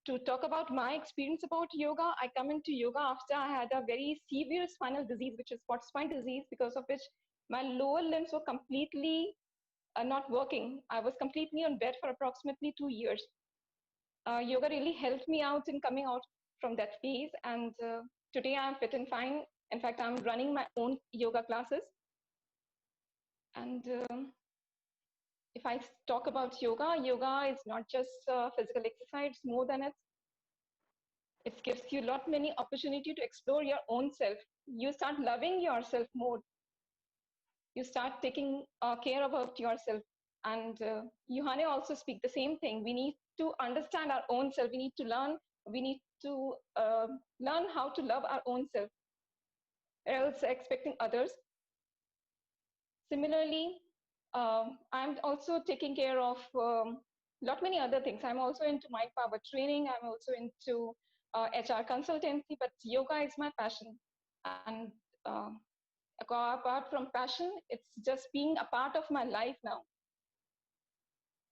to talk about my experience about yoga, I come into yoga after I had a very severe spinal disease, which is spot spine disease, because of which my lower limbs were completely not working. I was completely on bed for approximately 2 years. Yoga really helped me out in coming out from that phase, and today I'm fit and fine. In fact, I'm running my own yoga classes. And if I talk about yoga, yoga is not just physical exercise, it's more than it. It gives you a lot many opportunity to explore your own self. You start loving yourself more. You start taking care about yourself. And Johanne also speak the same thing. We need to understand our own self. We need to learn. We need to learn how to love our own self, else expecting others. Similarly, I'm also taking care of lot many other things. I'm also into mind power training. I'm also into HR consultancy, but yoga is my passion. And apart from passion, it's just being a part of my life now.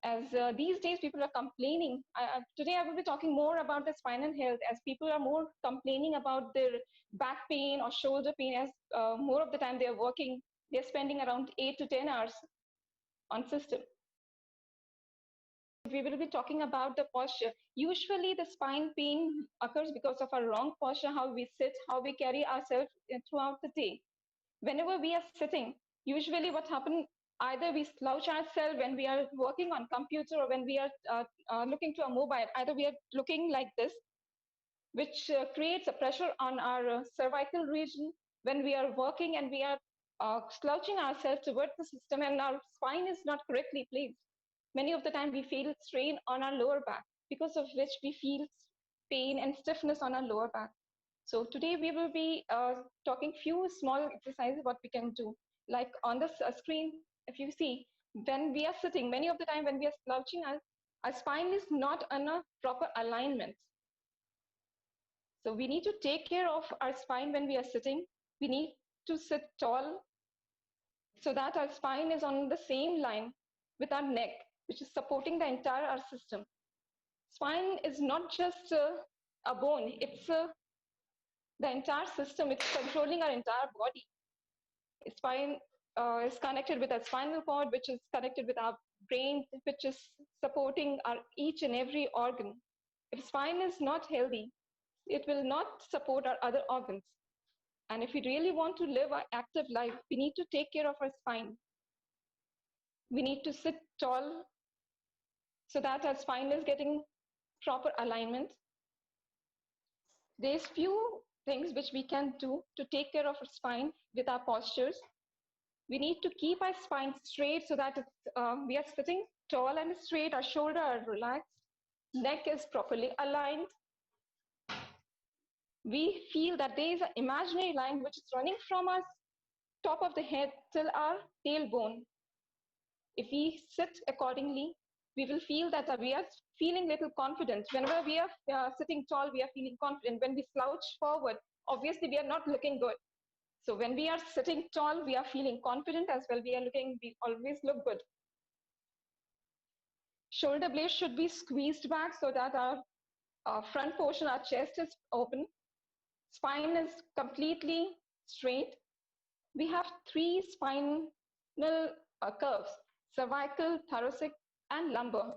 As these days people are complaining, today I will be talking more about the spinal health, as people are more complaining about their back pain or shoulder pain, as more of the time they are working, they're spending around 8 to 10 hours on system. We will be talking about the posture. Usually the spine pain occurs because of our wrong posture, how we sit, how we carry ourselves throughout the day. Whenever we are sitting, usually what happens, either we slouch ourselves when we are working on computer, or when we are looking to a mobile, either we are looking like this, which creates a pressure on our cervical region when we are working, and we are slouching ourselves towards the system, and our spine is not correctly placed. Many of the time we feel strain on our lower back, because of which we feel pain and stiffness on our lower back. So today we will be talking few small exercises what we can do. Like on the screen, if you see, when we are sitting, many of the time when we are slouching, our spine is not in a proper alignment. So we need to take care of our spine when we are sitting. We need to sit tall so that our spine is on the same line with our neck, which is supporting the entire our system. Spine is not just a bone, it's the entire system. It's controlling our entire body. Spine is connected with our spinal cord, which is connected with our brain, which is supporting our each and every organ. If spine is not healthy, it will not support our other organs. And if we really want to live our active life, we need to take care of our spine. We need to sit tall so that our spine is getting proper alignment. There's few things which we can do to take care of our spine with our postures. We need to keep our spine straight so that we are sitting tall and straight, our shoulders are relaxed, neck is properly aligned. We feel that there is an imaginary line which is running from our top of the head till our tailbone. If we sit accordingly, we will feel that we are feeling little confident. Whenever we are sitting tall, we are feeling confident. When we slouch forward, obviously we are not looking good. So when we are sitting tall, we are feeling confident as well. We always look good. Shoulder blades should be squeezed back so that our front portion, our chest is open. Spine is completely straight. We have 3 spinal curves: cervical, thoracic, and lumbar.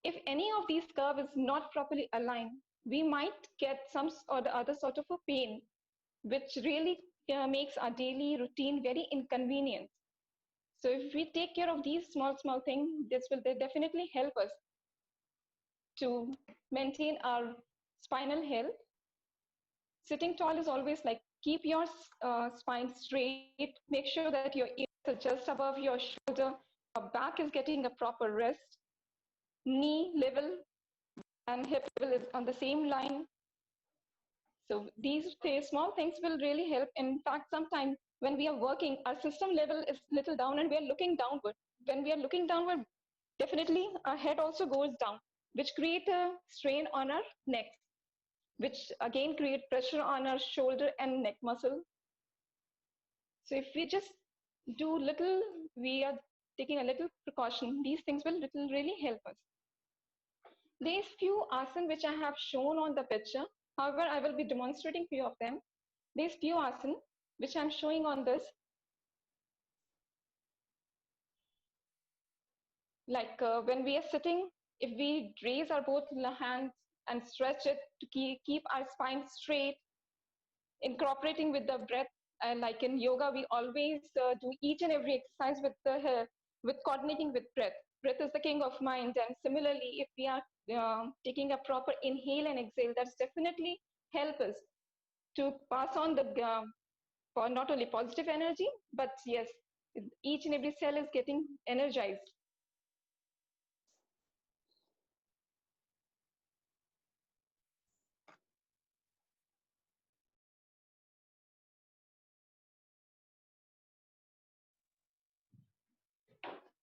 If any of these curves is not properly aligned, we might get some or the other sort of a pain, which really makes our daily routine very inconvenient. So if we take care of these small things, this will definitely help us to maintain our spinal health. Sitting tall is always like, keep your spine straight, make sure that your ears are just above your shoulder, your back is getting a proper rest, knee level and hip level is on the same line. So these small things will really help. In fact, sometimes when we are working, our system level is little down and we are looking downward. When we are looking downward, definitely our head also goes down, which create a strain on our neck, which again create pressure on our shoulder and neck muscle. So if we just do little, we are taking a little precaution, these things will really help us. These few asanas which I have shown on the picture, however, I will be demonstrating few of them. These few asanas which I'm showing on this, like when we are sitting, if we raise our both hands and stretch it to keep our spine straight, incorporating with the breath, and like in yoga, we always do each and every exercise with coordinating with breath. Breath is the king of mind, and similarly, if we are taking a proper inhale and exhale, that's definitely help us to pass on the for not only positive energy, but yes, each and every cell is getting energized.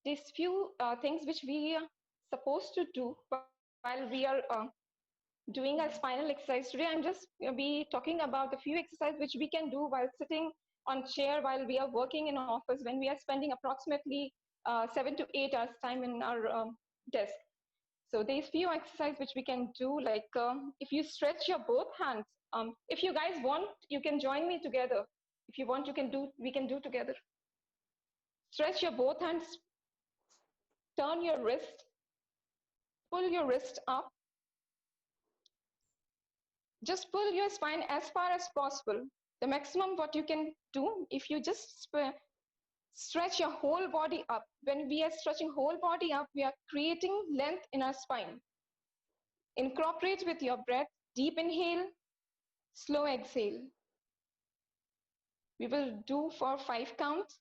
These few things which we are supposed to do while we are doing a spinal exercise. Today I'm just be talking about the few exercises which we can do while sitting on chair while we are working in office when we are spending approximately 7 to 8 hours time in our desk. So there's few exercises which we can do, like if you stretch your both hands. If you guys want, you can join me together. If you want, we can do together. Stretch your both hands, turn your wrist, pull your wrist up, just pull your spine as far as possible. The maximum what you can do, if you just stretch your whole body up. When we are stretching whole body up, we are creating length in our spine. Incorporate with your breath, deep inhale, slow exhale. We will do for 5 counts.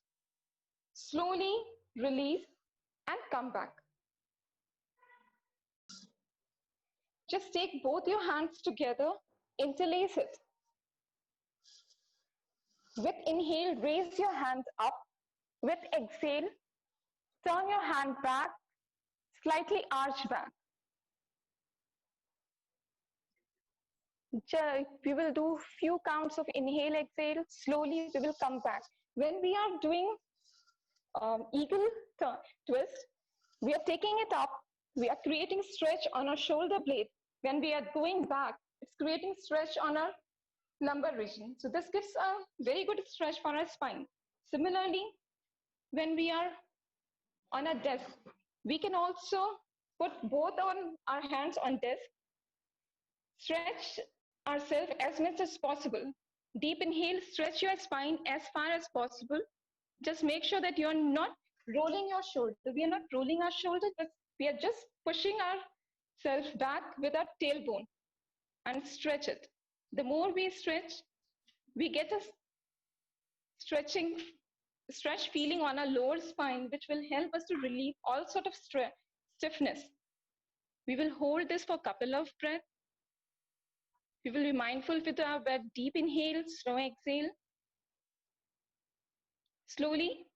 Slowly release and come back. Just take both your hands together, interlace it. With inhale, raise your hands up. With exhale, turn your hand back, slightly arch back. We will do few counts of inhale, exhale. Slowly, we will come back. When we are doing eagle twist, we are taking it up. We are creating stretch on our shoulder blade. When we are going back, it's creating stretch on our lumbar region. So this gives a very good stretch for our spine. Similarly, when we are on a desk, we can also put both on our hands on desk, stretch ourselves as much as possible. Deep inhale, stretch your spine as far as possible. Just make sure that you're not rolling your shoulder. We are not rolling our shoulder, but we are just pushing ourselves back with our tailbone and stretch it. The more we stretch, we get a stretching stretch feeling on our lower spine, which will help us to relieve all sort of stiffness. We will hold this for a couple of breaths. We will be mindful with our breath. Deep inhale, slow exhale. Slowly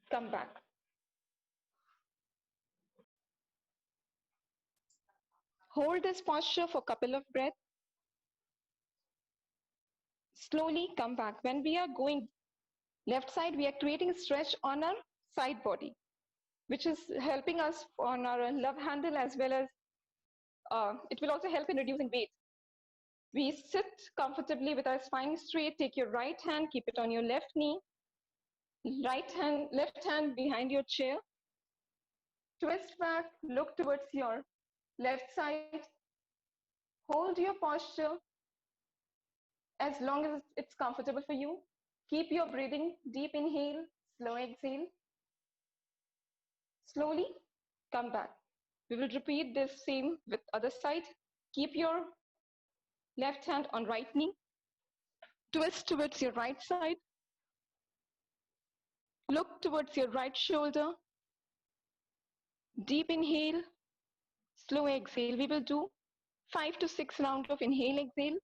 come back. Hold this posture for a couple of breaths. Slowly come back. When we are going left side, we are creating stretch on our side body, which is helping us on our love handle as well as it will also help in reducing weight. We sit comfortably with our spine straight. Take your right hand, keep it on your left knee. Left hand behind your chair. Twist back, look towards your left side. Hold your posture as long as it's comfortable for you. Keep your breathing, deep inhale, slow exhale. Slowly come back. We will repeat this same with other side. Keep your left hand on right knee. Twist towards your right side. Look towards your right shoulder. Deep inhale, slow exhale. We will do 5 to 6 rounds of inhale, exhale.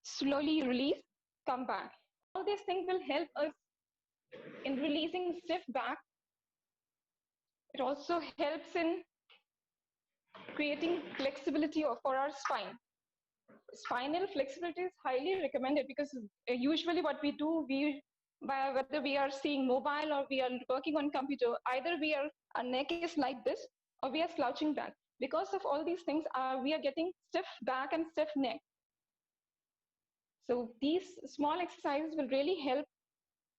Slowly release, come back. All these things will help us in releasing stiff back. It also helps in creating flexibility for our spine. Spinal flexibility is highly recommended because usually what we do, whether we are seeing mobile or we are working on computer, either our neck is like this or we are slouching back. Because of all these things, we are getting stiff back and stiff neck. So these small exercises will really help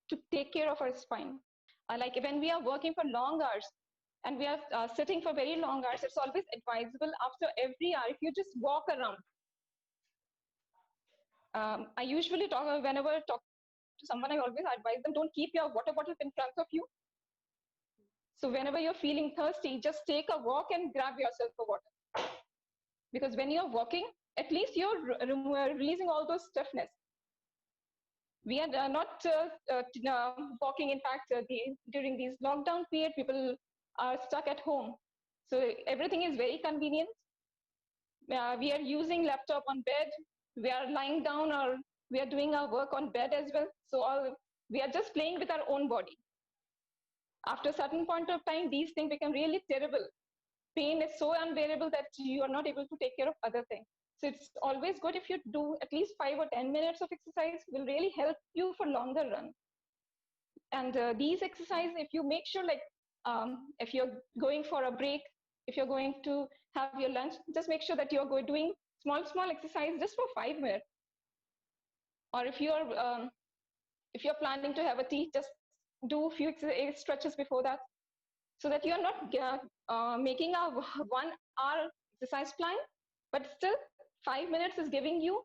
to take care of our spine. Like when we are working for long hours and we are sitting for very long hours, it's always advisable after every hour if you just walk around. I usually whenever I talk to someone, I always advise them, don't keep your water bottle in front of you. So whenever you're feeling thirsty, just take a walk and grab yourself a water. Because when you're walking, at least you're releasing all those stiffness. We are not walking. In fact, during these lockdown period, people are stuck at home. So everything is very convenient. We are using laptop on bed. We are lying down, or we are doing our work on bed as well. So we are just playing with our own body. After a certain point of time, these things become really terrible. Pain is so unbearable that you are not able to take care of other things. So it's always good if you do at least 5 or 10 minutes of exercise, will really help you for longer run. And these exercises, if you make sure, like if you're going for a break, if you're going to have your lunch, just make sure that you're doing small exercise just for 5 minutes. Or if you're planning to have a tea, just do a few stretches before that, so that you're not making a 1 hour exercise plan, but still 5 minutes is giving you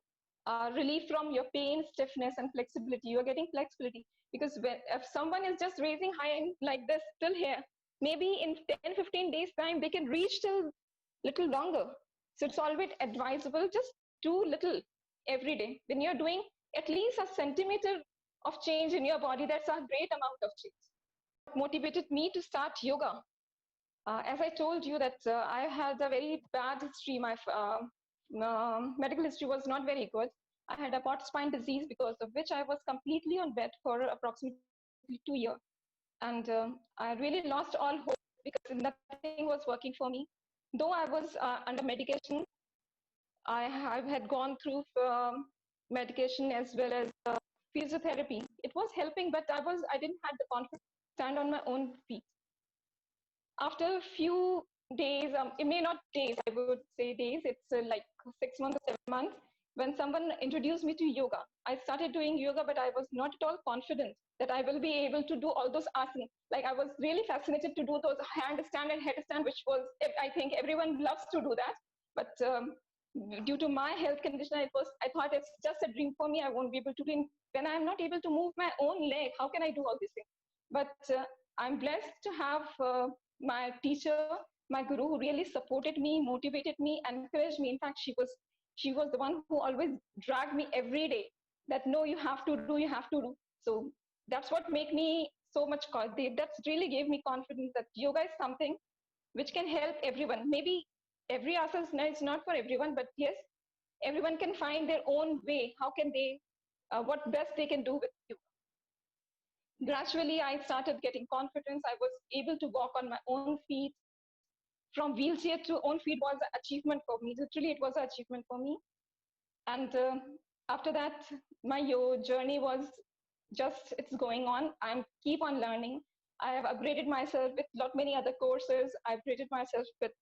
relief from your pain, stiffness, and flexibility. You're getting flexibility, because if someone is just raising high like this till here, maybe in 10-15 days time they can reach till little longer. So it's always advisable, just do little every day. When you're doing at least a centimeter of change in your body, that's a great amount of change. Motivated me to start yoga. As I told you that I had a very bad history. My medical history was not very good. I had a pot spine disease, because of which I was completely on bed for approximately 2 years. And I really lost all hope, because nothing was working for me. Though I was under medication, I had gone through medication as well as physiotherapy. It was helping, but I didn't have the confidence to stand on my own feet. After a few days, it may not days, I would say days, it's like 6 months or 7 months, when someone introduced me to yoga. I started doing yoga, but I was not at all confident that I will be able to do all those asanas. Like, I was really fascinated to do those handstand and headstand, which was, I think everyone loves to do that. But due to my health condition, I thought it's just a dream for me. I won't be able to do it. When I'm not able to move my own leg, how can I do all these things? But I'm blessed to have my teacher, my guru, who really supported me, motivated me, encouraged me. In fact, she was the one who always dragged me every day, that no, you have to do, you have to do. So that's what made me so much, that's really gave me confidence that yoga is something which can help everyone. Maybe every asana is not for everyone, but yes, everyone can find their own way. How can they, what best they can do with yoga. Gradually, I started getting confidence. I was able to walk on my own feet. From wheelchair to own feet was an achievement for me. Literally, it was an achievement for me. And after that, my journey was just, it's going on. I'm keep on learning. I have upgraded myself with many other courses. I've upgraded myself with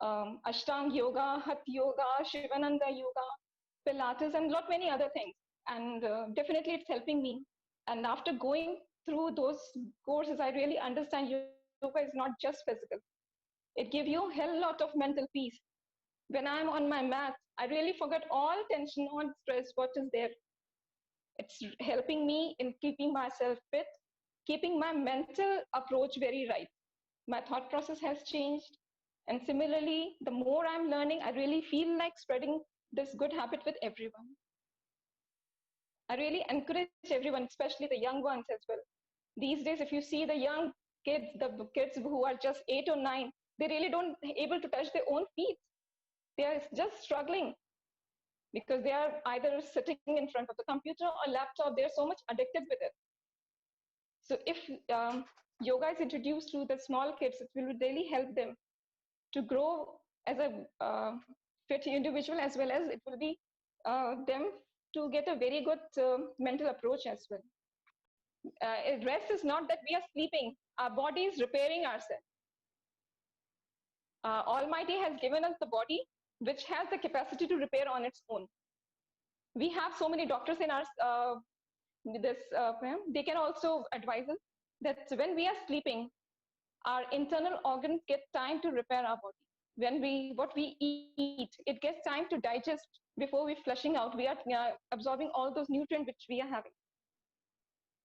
Ashtanga Yoga, Hatha Yoga, Shivananda Yoga, Pilates, and many other things. And definitely it's helping me. And after going through those courses, I really understand yoga is not just physical. It gives you a hell lot of mental peace. When I'm on my mat, I really forget all tension, all stress, what is there. It's helping me in keeping myself fit, keeping my mental approach very right. My thought process has changed. And similarly, the more I'm learning, I really feel like spreading this good habit with everyone. I really encourage everyone, especially the young ones as well. These days, if you see the young kids, the kids who are just 8 or 9, they really don't able to touch their own feet. They are just struggling, because they are either sitting in front of the computer or laptop. They're so much addicted with it. So if yoga is introduced to the small kids, it will really help them to grow as a fit individual, as well as it will be them to get a very good mental approach as well. Rest is not that we are sleeping. Our body is repairing ourselves. Almighty has given us the body which has the capacity to repair on its own. We have so many doctors in our they can also advise us that when we are sleeping, our internal organs get time to repair our body. When what we eat, it gets time to digest before we flushing out. We are absorbing all those nutrients which we are having.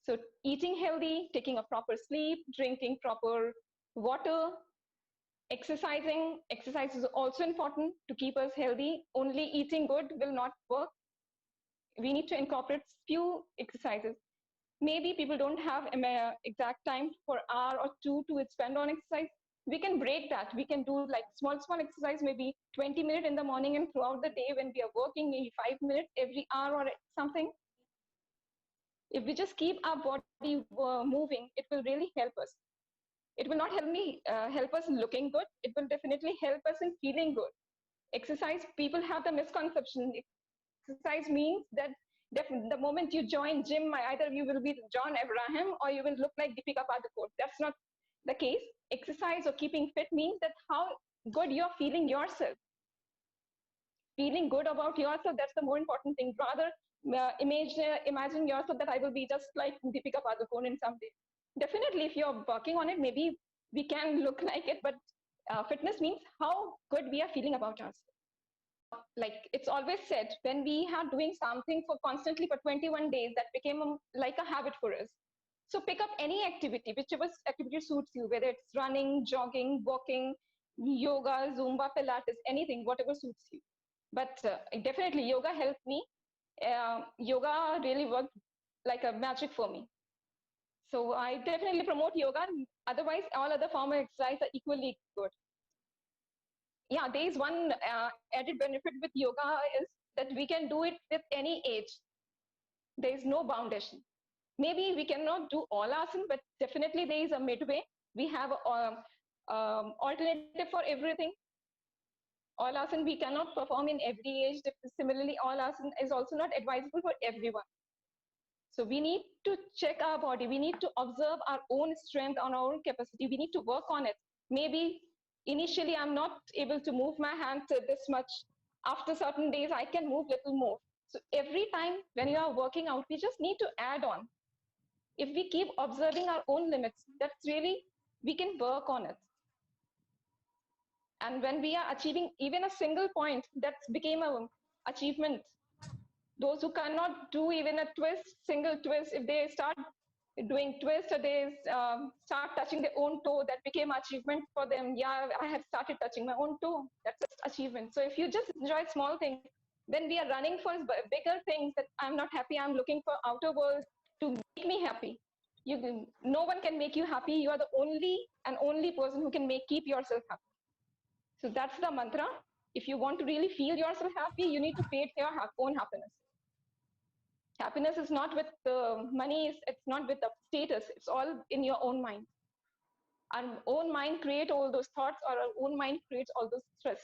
So eating healthy, taking a proper sleep, drinking proper water, exercising. Exercise is also important to keep us healthy. Only eating good will not work. We need to incorporate few exercises. Maybe people don't have exact time for hour or two to spend on exercise. We can break that. We can do like small exercise, maybe 20 minutes in the morning and throughout the day when we are working, maybe 5 minutes every hour or something. If we just keep our body moving, it will really help us. It will not help us looking good. It will definitely help us in feeling good. Exercise, people have the misconception. Exercise means that the moment you join gym, either you will be John Abraham or you will look like Deepika Padukone. That's not the case. Exercise or keeping fit means that how good you're feeling yourself. Feeling good about yourself, that's the more important thing. Rather, imagine yourself that I will be just like Deepika Padukone in some day. Definitely, if you're working on it, maybe we can look like it, but fitness means how good we are feeling about ourselves. Like it's always said, when we are doing something for constantly for 21 days, that became like a habit for us. So pick up any activity, whichever activity suits you, whether it's running, jogging, walking, yoga, Zumba, Pilates, anything, whatever suits you. But definitely yoga helped me. Yoga really worked like a magic for me. So I definitely promote yoga. Otherwise, all other form of exercise are equally good. Yeah, there is one added benefit with yoga is that we can do it with any age. There is no foundation. Maybe we cannot do all asana, but definitely there is a midway. We have alternative for everything. All asana we cannot perform in every age. Similarly, all asana is also not advisable for everyone. So we need to check our body. We need to observe our own strength, on our own capacity. We need to work on it. Maybe initially I'm not able to move my hand this much. After certain days, I can move little more. So every time when you are working out, we just need to add on. If we keep observing our own limits, that's really, we can work on it. And when we are achieving even a single point, that became an achievement. Those who cannot do even a single twist, if they start doing twist or they start touching their own toe, that became achievement for them. Yeah, I have started touching my own toe. That's just achievement. So if you just enjoy small things, then we are running for bigger things that I'm not happy. I'm looking for outer world to make me happy. No one can make you happy. You are the only person who can keep yourself happy. So that's the mantra. If you want to really feel yourself happy, you need to create your own happiness. Happiness is not with the money, it's not with the status, it's all in your own mind. Our own mind creates all those thoughts, or our own mind creates all those stress.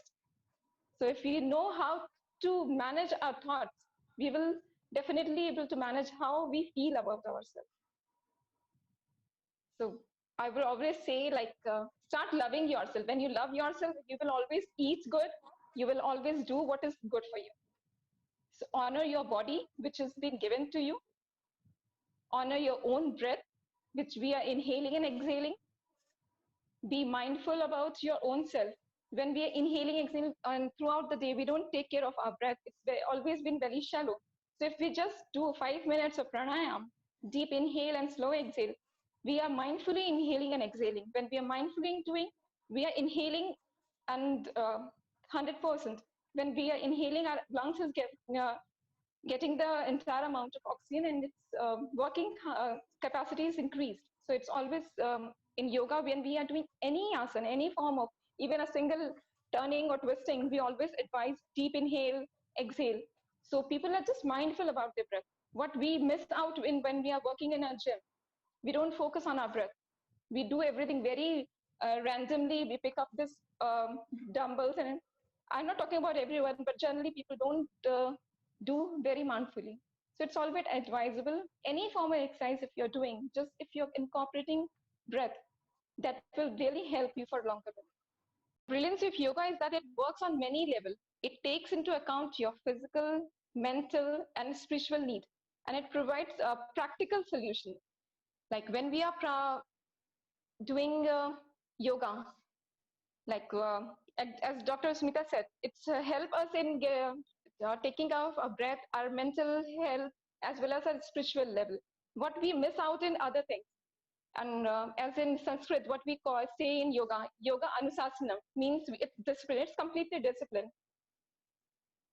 So if we know how to manage our thoughts, we will definitely be able to manage how we feel about ourselves. So I will always say, like, start loving yourself. When you love yourself, you will always eat good. You will always do what is good for you. So honor your body, which has been given to you. Honor your own breath, which we are inhaling and exhaling. Be mindful about your own self. When we are inhaling, exhaling, and throughout the day, we don't take care of our breath. It's always been very shallow. So if we just do 5 minutes of pranayam, deep inhale and slow exhale, we are mindfully inhaling and exhaling. When we are mindfully doing, we are inhaling and 100%. When we are inhaling, our lungs is getting the entire amount of oxygen, and its working capacity is increased. So it's always in yoga, when we are doing any asana, any form of even a single turning or twisting, we always advise deep inhale, exhale. So people are just mindful about their breath. What we miss out when we are working in a gym, we don't focus on our breath. We do everything very randomly. We pick up this dumbbells, and I'm not talking about everyone, but generally people don't do very mindfully. So it's always advisable. Any form of exercise, if you're doing, just if you're incorporating breath, that will really help you for longer. brilliance of yoga is that it works on many levels. It takes into account your physical, mental, and spiritual need, and it provides a practical solution. Like when we are doing yoga, like as Dr. Smita said, it's help us in taking off our breath, our mental health, as well as our spiritual level. What we miss out in other things. And as in Sanskrit, what we call, say in yoga anusasana means it's discipline. It's completely discipline.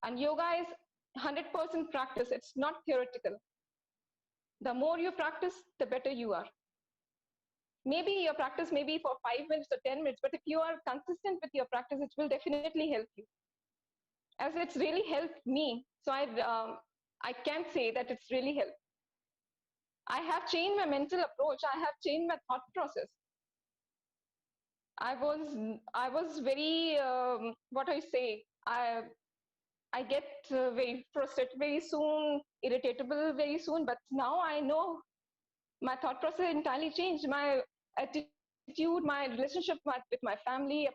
And yoga is 100% practice. It's not theoretical. The more you practice, the better you are. Maybe your practice may be for 5 minutes or 10 minutes, but if you are consistent with your practice, it will definitely help you. As it's really helped me, so I can say that it's really helped. I have changed my mental approach. I have changed my thought process. I was very what I say. I get very frustrated very soon, irritable very soon. But now I know my thought process entirely changed. My attitude, my relationship with my family,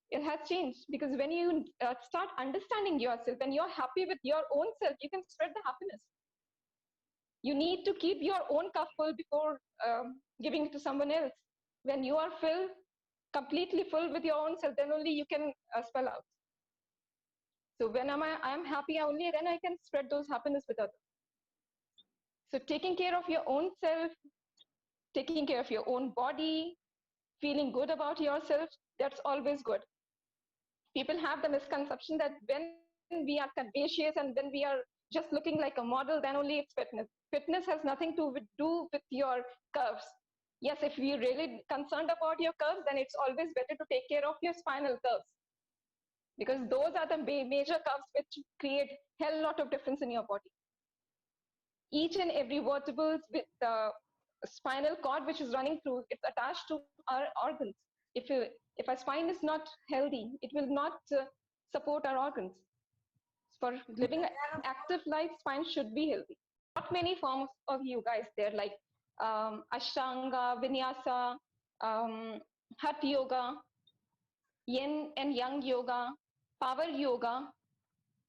it has changed. Because when you start understanding yourself, when you're happy with your own self, you can spread the happiness. You need to keep your own cup full before giving it to someone else. When you are completely full with your own self, then only you can spell out. So when I'm happy only, then I can spread those happiness with others. So taking care of your own self, taking care of your own body, feeling good about yourself, that's always good. People have the misconception that when we are curvaceous and when we are just looking like a model, then only it's fitness. Fitness has nothing to do with your curves. Yes, if you're really concerned about your curves, then it's always better to take care of your spinal curves, because those are the major curves which create hell lot of difference in your body. Each and every vertebra with the spinal cord which is running through, it's attached to our organs. If our spine is not healthy, it will not support our organs. For living an active life, spine should be healthy. Not many forms of yoga is there, like Ashtanga, Vinyasa, Hatha Yoga, Yin and Yang Yoga, Power Yoga,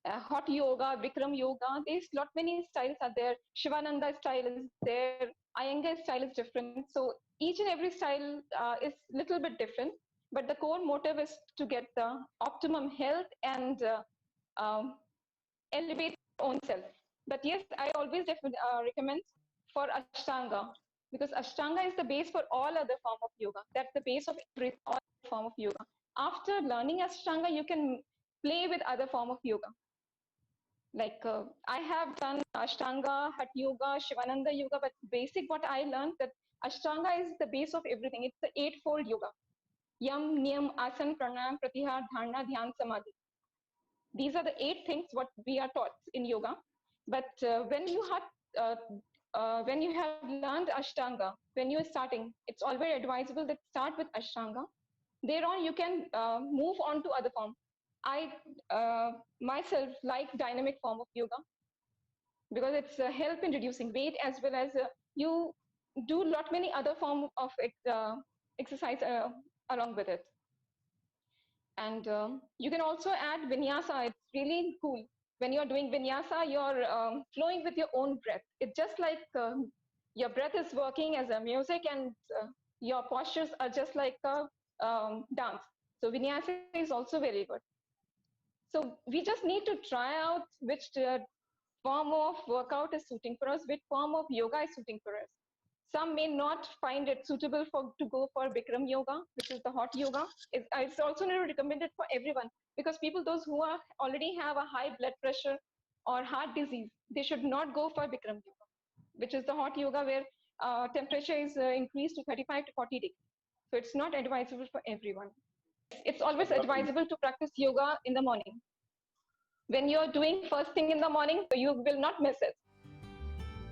Hot Yoga, Bikram Yoga. There's lot many styles are there. Shivananda style is there. Iyengar style is different. So each and every style is little bit different, but the core motive is to get the optimum health and elevate your own self. But yes, I always recommend for Ashtanga, because Ashtanga is the base for all other form of yoga. That's the base of all form of yoga. After learning Ashtanga, you can play with other form of yoga. Like I have done Ashtanga, Hatha Yoga, Shivananda Yoga, but basic what I learned that Ashtanga is the base of everything. It's the eightfold yoga. Yam, Niyam, Asan, Pranayam, Pratyahar, Dharana, Dhyan, Samadhi. These are the 8 things what we are taught in yoga. But when you have learned Ashtanga, when you're starting, it's always advisable that start with Ashtanga. Thereon you can move on to other form. I myself like dynamic form of yoga because it's help in reducing weight, as well as you do lot many other form of exercise along with it. And you can also add vinyasa. It's really cool. When you're doing vinyasa, you're flowing with your own breath. It's just like your breath is working as a music, and your postures are just like a dance. So vinyasa is also very good. So we just need to try out which form of workout is suiting for us, which form of yoga is suiting for us. Some may not find it suitable to go for Bikram yoga, which is the hot yoga. It's also not recommended for everyone, because those who already have a high blood pressure or heart disease, they should not go for Bikram yoga, which is the hot yoga where temperature is increased to 35 to 40 degrees. So it's not advisable for everyone. It's always advisable to practice yoga in the morning. When you're doing first thing in the morning, you will not miss it.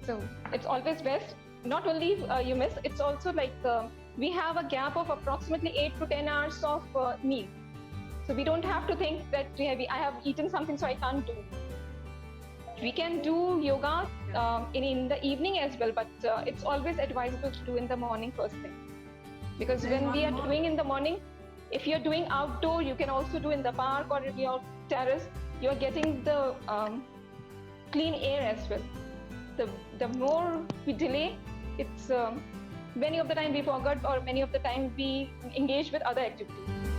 So it's always best. Not only you miss, it's also like we have a gap of approximately 8 to 10 hours of meal. So we don't have to think that I have eaten something, so I can't do. We can do yoga in the evening as well, but it's always advisable to do in the morning first thing. Because when we are doing in the morning, If you're doing outdoor, you can also do in the park or in your terrace. You're getting the clean air as well. The more we delay, it's many of the time we forget, or many of the time we engage with other activities.